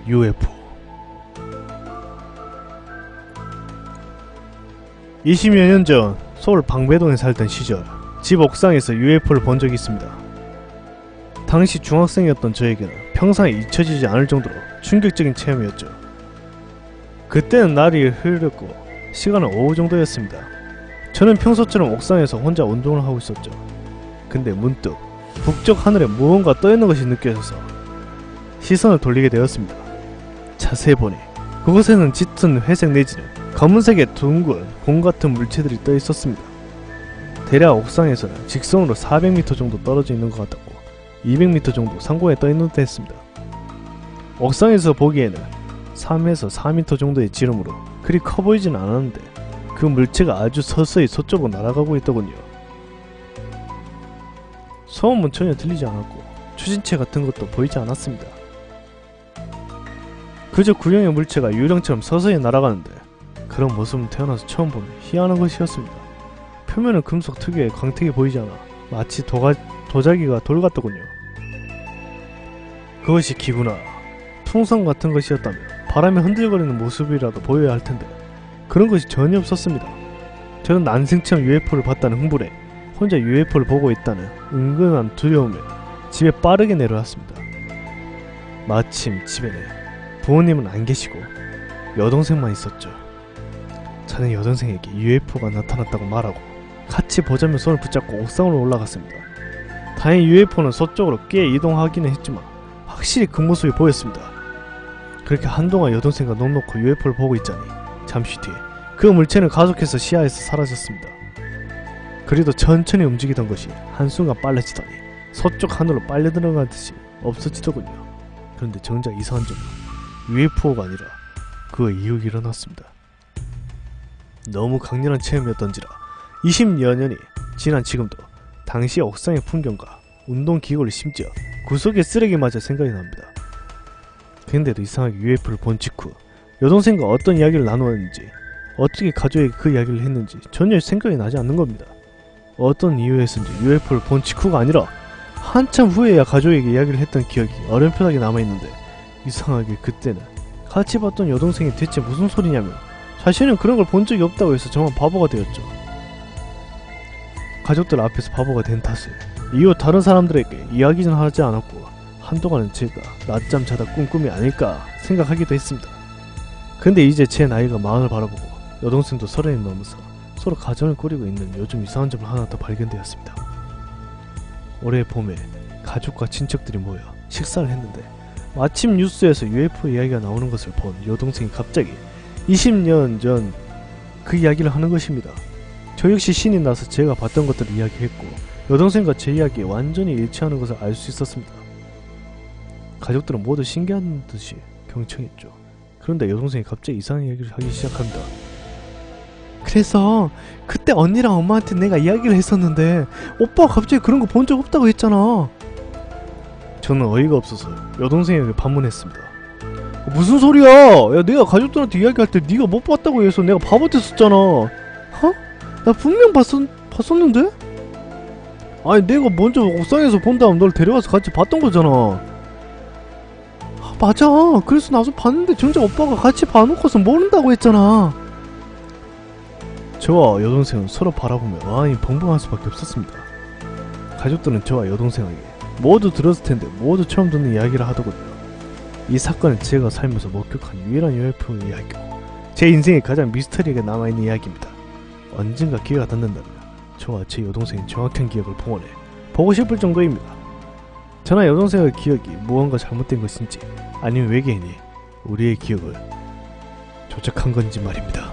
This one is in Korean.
UFO. 20여 년 전 서울 방배동에 살던 시절 집 옥상에서 UFO를 본 적이 있습니다. 당시 중학생이었던 저에게는 평생에 잊혀지지 않을 정도로 충격적인 체험이었죠. 그때는 날이 흐렸고 시간은 오후 정도였습니다. 저는 평소처럼 옥상에서 혼자 운동을 하고 있었죠. 근데 문득 북쪽 하늘에 무언가 떠있는 것이 느껴져서 시선을 돌리게 되었습니다. 자세히 보니 그곳에는 짙은 회색 내지는 검은색의 둥근 공 같은 물체들이 떠 있었습니다. 대략 옥상에서는 직선으로 400m 정도 떨어져 있는 것 같았고 200m 정도 상공에 떠 있는 듯 했습니다. 옥상에서 보기에는 3에서 4m 정도의 지름으로 그리 커 보이진 않았는데 그 물체가 아주 서서히 서쪽으로 날아가고 있더군요. 소음은 전혀 들리지 않았고 추진체 같은 것도 보이지 않았습니다. 그저 구형의 물체가 유령처럼 서서히 날아가는데 그런 모습은 태어나서 처음 보는 희한한 것이었습니다. 표면은 금속 특유의 광택이 보이지 않아 마치 도자기가 돌 같더군요. 그것이 기구나 풍선 같은 것이었다면 바람에 흔들거리는 모습이라도 보여야 할 텐데 그런 것이 전혀 없었습니다. 저는 난생처럼 UFO를 봤다는 흥분에 혼자 UFO를 보고 있다는 은근한 두려움에 집에 빠르게 내려왔습니다. 마침 집에는 부모님은 안 계시고 여동생만 있었죠. 저는 여동생에게 UFO가 나타났다고 말하고 같이 보자며 손을 붙잡고 옥상으로 올라갔습니다. 다행히 UFO는 서쪽으로 꽤 이동하기는 했지만 확실히 그 모습이 보였습니다. 그렇게 한동안 여동생과 넋 놓고 UFO를 보고 있자니 잠시 뒤에 그 물체는 가속해서 시야에서 사라졌습니다. 그래도 천천히 움직이던 것이 한순간 빨라지더니 서쪽 하늘로 빨려 들어가듯이 없어지더군요. 그런데 정작 이상한 점은 UFO가 아니라 그 이후에 일어났습니다. 너무 강렬한 체험이었던지라 20여 년이 지난 지금도 당시 옥상의 풍경과 운동기구를 심지어 구석의 쓰레기마저 생각이 납니다. 근데도 이상하게 UFO를 본 직후 여동생과 어떤 이야기를 나누었는지 어떻게 가족에게 그 이야기를 했는지 전혀 생각이 나지 않는 겁니다. 어떤 이유에서인지 UFO를 본 직후가 아니라 한참 후에야 가족에게 이야기를 했던 기억이 어렴풋하게 남아있는데 이상하게 그때는 같이 봤던 여동생이 대체 무슨 소리냐며 자신은 그런 걸 본 적이 없다고 해서 저만 바보가 되었죠. 가족들 앞에서 바보가 된 탓에 이후 다른 사람들에게 이야기는 하지 않았고 한동안은 제가 낮잠 자다 꾼 꿈이 아닐까 생각하기도 했습니다. 근데 이제 제 나이가 40을 바라보고 여동생도 30이 넘어서 서로 가정을 꾸리고 있는 요즘 이상한 점을 하나 더 발견되었습니다. 올해 봄에 가족과 친척들이 모여 식사를 했는데 마침 뉴스에서 UFO 이야기가 나오는 것을 본 여동생이 갑자기 20년 전 그 이야기를 하는 것입니다. 저 역시 신이 나서 제가 봤던 것들을 이야기했고 여동생과 제 이야기에 완전히 일치하는 것을 알 수 있었습니다. 가족들은 모두 신기한 듯이 경청했죠. 그런데 여동생이 갑자기 이상한 이야기를 하기 시작합니다. 그래서 그때 언니랑 엄마한테 내가 이야기를 했었는데 오빠가 갑자기 그런 거 본 적 없다고 했잖아. 저는 어이가 없어서 여동생에게 반문했습니다. 무슨 소리야? 야, 내가 가족들한테 이야기할 때 네가 못 봤다고 해서 내가 바보 됐었잖아. 나 분명 봤었는데? 아니 내가 먼저 옥상에서 본 다음 널 데려가서 같이 봤던 거잖아. 맞아. 그래서 나도 봤는데 정작 오빠가 같이 봐놓고서 모른다고 했잖아. 저와 여동생은 서로 바라보며 마음이 벙벙할 수밖에 없었습니다. 가족들은 저와 여동생에게 모두 들었을 텐데 모두 처음 듣는 이야기를 하더군요. 이 사건은 제가 살면서 목격한 유일한 UFO 이야기고 제 인생에 가장 미스터리하게 남아있는 이야기입니다. 언젠가 기회가 닿는다면 저와 제 여동생의 정확한 기억을 봉헌해 보고 싶을 정도입니다. 저나 여동생의 기억이 무언가 잘못된 것인지 아니면 외계인이 우리의 기억을 조작한 건지 말입니다.